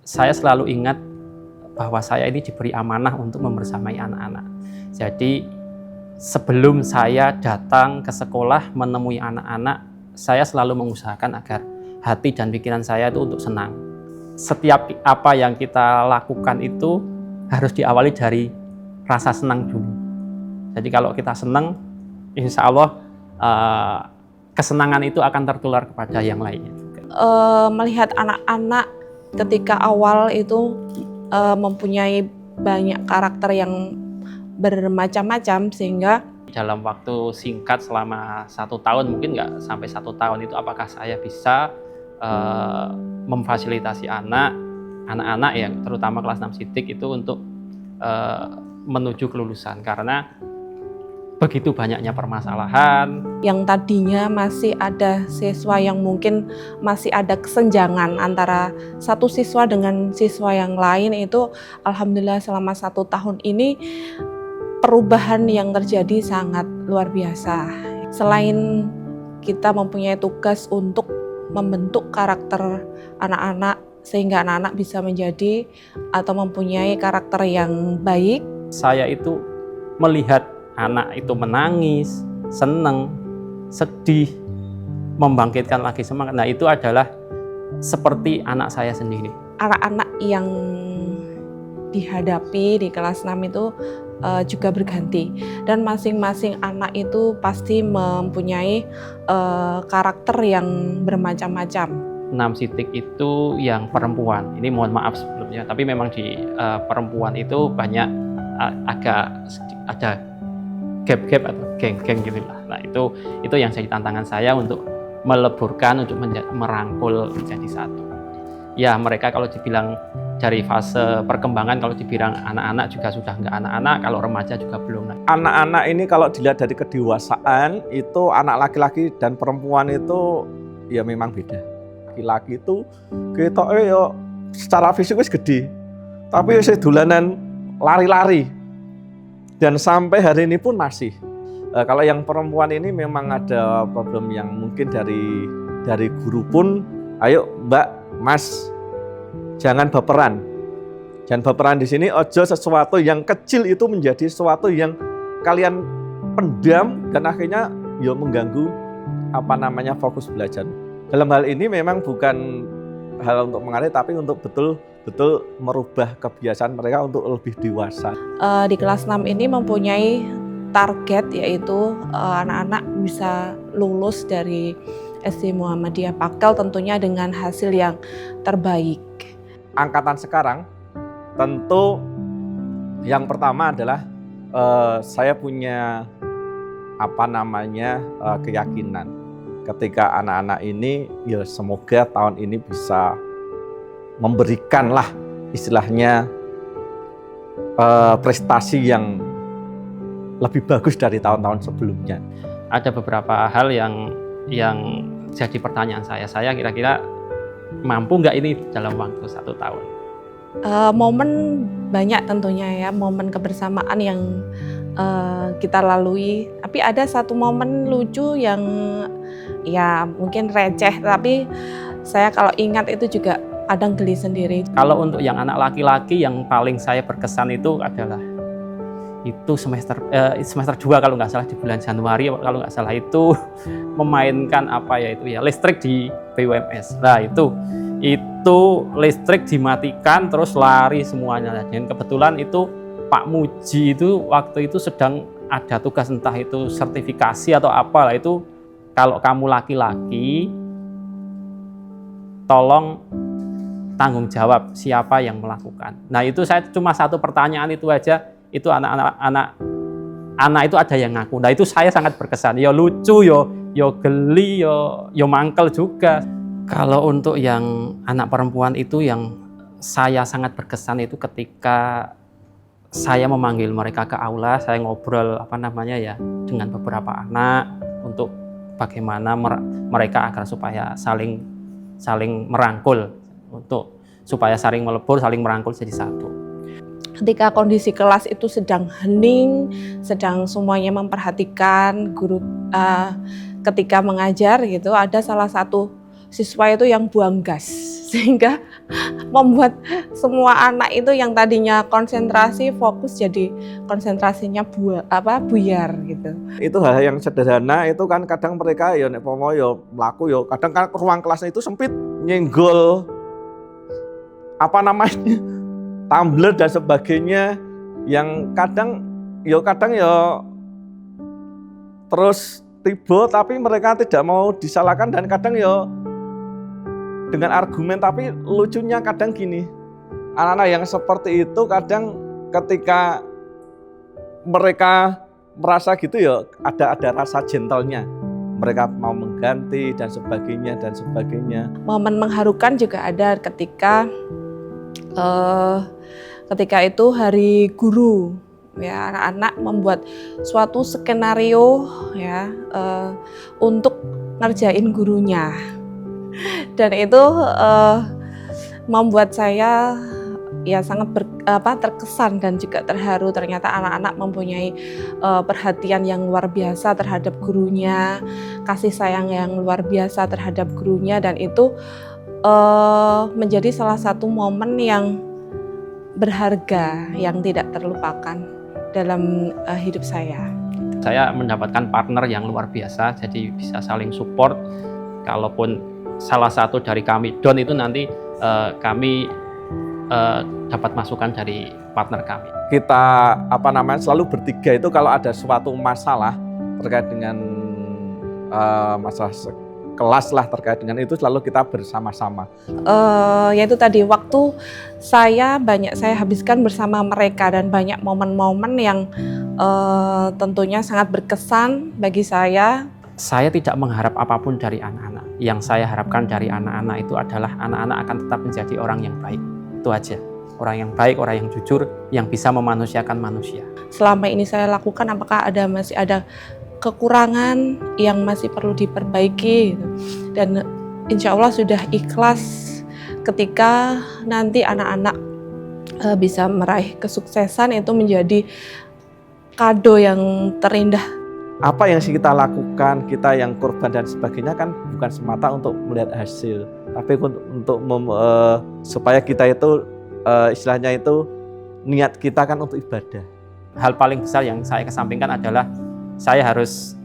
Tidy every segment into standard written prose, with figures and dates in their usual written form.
saya selalu ingat bahwa saya ini diberi amanah untuk membersamai anak-anak. Jadi sebelum saya datang ke sekolah menemui anak-anak, saya selalu mengusahakan agar hati dan pikiran saya itu untuk senang. Setiap apa yang kita lakukan itu harus diawali dari rasa senang dulu. Jadi kalau kita senang, insya Allah kesenangan itu akan tertular kepada yang lainnya juga. Melihat anak-anak ketika awal itu mempunyai banyak karakter yang bermacam-macam, sehingga dalam waktu singkat selama 1 tahun, mungkin nggak sampai 1 tahun itu, apakah saya bisa memfasilitasi anak-anak ya, terutama kelas 6 sidik itu untuk menuju kelulusan, karena begitu banyaknya permasalahan. Yang tadinya masih ada siswa yang mungkin masih ada kesenjangan antara satu siswa dengan siswa yang lain, itu alhamdulillah selama 1 tahun ini perubahan yang terjadi sangat luar biasa. Selain kita mempunyai tugas untuk membentuk karakter anak-anak sehingga anak-anak bisa menjadi atau mempunyai karakter yang baik. Saya itu melihat anak itu menangis, senang, sedih, membangkitkan lagi semangat. Nah, itu adalah seperti anak saya sendiri. Anak-anak yang dihadapi di kelas 6 itu juga berganti, dan masing-masing anak itu pasti mempunyai karakter yang bermacam-macam. 6 sidik itu yang perempuan, ini mohon maaf sebelumnya, tapi memang di perempuan itu banyak agak ada gap-gap atau geng-geng gitu lah. Nah, itu yang jadi tantangan saya untuk meleburkan, untuk merangkul menjadi satu. Ya, mereka kalau dibilang dari fase perkembangan, kalau dibilang anak-anak juga sudah nggak anak-anak, kalau remaja juga belum. Anak-anak ini kalau dilihat dari kedewasaan, itu anak laki-laki dan perempuan itu ya memang beda. Laki-laki itu kita yo secara fisik wis gede, tapi saya dolanan lari-lari. Dan sampai hari ini pun masih. Kalau yang perempuan ini memang ada problem yang mungkin dari guru pun, ayo Mbak, Mas, jangan baperan. Jangan baperan di sini, ojo sesuatu yang kecil itu menjadi sesuatu yang kalian pendam dan akhirnya ya mengganggu fokus belajar. Dalam hal ini memang bukan hal untuk mengalir, tapi untuk betul merubah kebiasaan mereka untuk lebih dewasa. Di kelas 6 ini mempunyai target, yaitu anak-anak bisa lulus dari SD Muhammadiyah Pakkel tentunya dengan hasil yang terbaik. Angkatan sekarang tentu yang pertama adalah saya punya keyakinan ketika anak-anak ini ya semoga tahun ini bisa memberikanlah istilahnya prestasi yang lebih bagus dari tahun-tahun sebelumnya. Ada beberapa hal yang jadi pertanyaan saya kira-kira mampu nggak ini dalam waktu 1 tahun? Momen banyak tentunya ya, momen kebersamaan yang kita lalui. Tapi ada satu momen lucu yang ya mungkin receh, tapi saya kalau ingat itu juga kadang geli sendiri. Kalau untuk yang anak laki-laki yang paling saya berkesan itu adalah itu semester 2 kalau nggak salah, di bulan Januari kalau nggak salah, itu memainkan listrik di BUMS. Nah, itu listrik dimatikan terus lari semuanya. Dan kebetulan itu Pak Muji itu waktu itu sedang ada tugas, entah itu sertifikasi atau apalah, itu kalau kamu laki-laki tolong tanggung jawab siapa yang melakukan. Nah, itu saya cuma satu pertanyaan itu aja, itu anak itu ada yang ngaku. Nah, itu saya sangat berkesan. Ya lucu, yo geli, yo mangkel juga. Kalau untuk yang anak perempuan itu yang saya sangat berkesan itu ketika saya memanggil mereka ke aula, saya ngobrol dengan beberapa anak untuk bagaimana mereka agar supaya saling merangkul, supaya saling melebur, saling merangkul jadi satu. Ketika kondisi kelas itu sedang hening, sedang semuanya memperhatikan guru ketika mengajar gitu, ada salah satu siswa itu yang buang gas, sehingga membuat semua anak itu yang tadinya konsentrasi fokus jadi konsentrasinya buyar gitu. Itu hal yang sederhana itu kan kadang mereka ya nek pomo ya mlaku ya kadang kan ruang kelasnya itu sempit nyenggol tumbler dan sebagainya yang kadang ya terus tiba tapi mereka tidak mau disalahkan dan kadang ya dengan argumen, tapi lucunya kadang gini, anak-anak yang seperti itu kadang ketika mereka merasa gitu ya ada rasa gentlenya, mereka mau mengganti dan sebagainya. Momen mengharukan juga ada ketika itu hari guru, ya anak-anak membuat suatu skenario ya untuk ngerjain gurunya. Dan itu membuat saya ya sangat terkesan dan juga terharu. Ternyata anak-anak mempunyai perhatian yang luar biasa terhadap gurunya, kasih sayang yang luar biasa terhadap gurunya, dan itu menjadi salah satu momen yang berharga yang tidak terlupakan dalam hidup saya. Saya mendapatkan partner yang luar biasa, jadi bisa saling support. Kalaupun salah satu dari kami down itu nanti kami dapat masukan dari partner kami. Kita selalu bertiga itu kalau ada suatu masalah terkait dengan masalah kelas lah terkait dengan itu selalu kita bersama-sama. Yaitu tadi waktu saya habiskan bersama mereka dan banyak momen-momen yang tentunya sangat berkesan bagi saya. Saya tidak mengharap apapun dari anak-anak. Yang saya harapkan dari anak-anak itu adalah anak-anak akan tetap menjadi orang yang baik. Itu aja. Orang yang baik, orang yang jujur, yang bisa memanusiakan manusia. Selama ini saya lakukan, apakah masih ada kekurangan yang masih perlu diperbaiki? Dan insya Allah sudah ikhlas ketika nanti anak-anak bisa meraih kesuksesan, itu menjadi kado yang terindah. Apa yang kita lakukan, kita yang korban dan sebagainya kan bukan semata untuk melihat hasil, tapi untuk supaya kita itu istilahnya itu niat kita kan untuk ibadah. Hal paling besar yang saya kesampingkan adalah saya harus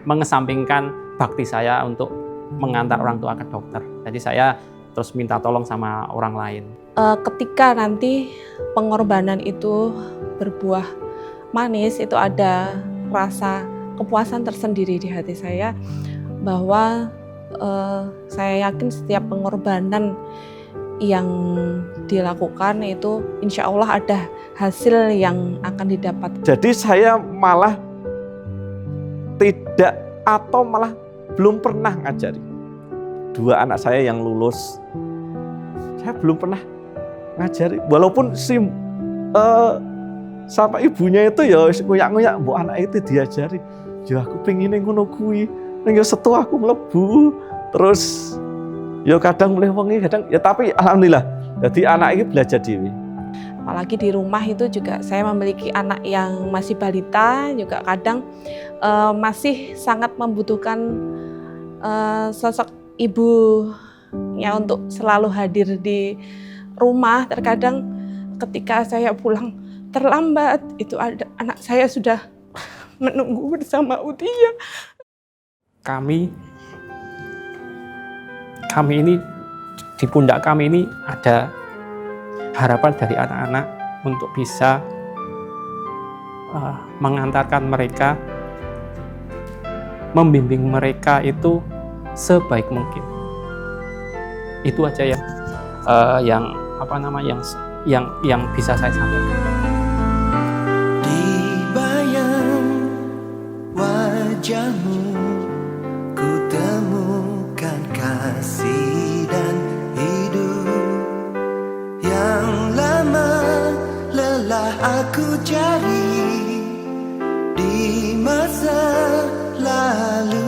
mengesampingkan bakti saya untuk mengantar orang tua ke dokter. Jadi saya terus minta tolong sama orang lain. Ketika nanti pengorbanan itu berbuah manis, itu ada rasa kepuasan tersendiri di hati saya bahwa saya yakin setiap pengorbanan yang dilakukan itu insya Allah ada hasil yang akan didapat. Jadi saya malah tidak atau malah belum pernah ngajari dua anak saya yang lulus. Saya belum pernah ngajari, walaupun sama ibunya itu ya ngoyak-ngoyak mbok anak itu diajari. Ya aku pengin ngono kuwi. Ning yo setu aku mlebu. Terus yo kadang mulai wengi kadang ya, tapi alhamdulillah jadi anak ini belajar dhewe. Apalagi di rumah itu juga saya memiliki anak yang masih balita, juga kadang masih sangat membutuhkan sosok ibu ya untuk selalu hadir di rumah. Terkadang ketika saya pulang terlambat, itu ada anak saya sudah menunggu bersama Utia. Kami ini di pundak kami ini ada harapan dari anak-anak untuk bisa mengantarkan mereka, membimbing mereka itu sebaik mungkin. Itu aja yang bisa saya sampaikan. Wajahmu ku temukan kasih dan hidup yang lama lelah aku cari di masa lalu.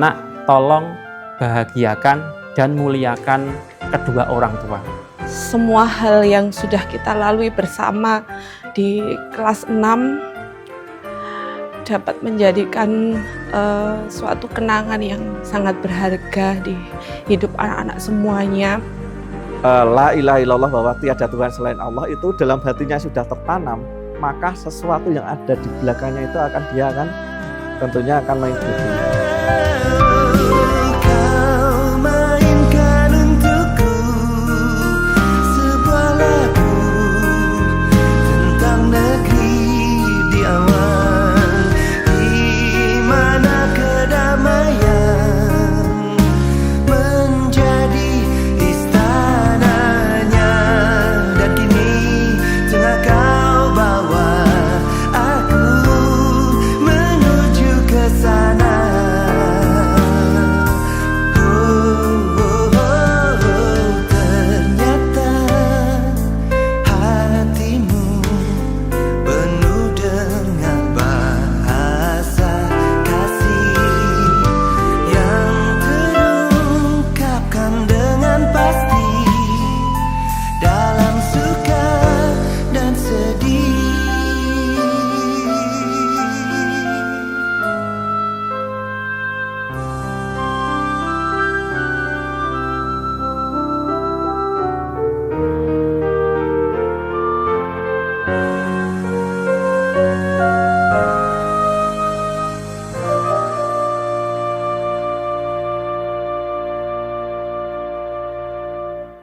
anak-anak tolong bahagiakan dan muliakan kedua orang tua. Semua hal yang sudah kita lalui bersama di kelas 6 dapat menjadikan suatu kenangan yang sangat berharga di hidup anak-anak semuanya. La ilaha illallah, bahwa tiada Tuhan selain Allah, itu dalam hatinya sudah tertanam, maka sesuatu yang ada di belakangnya itu dia akan tentunya akan mengikuti.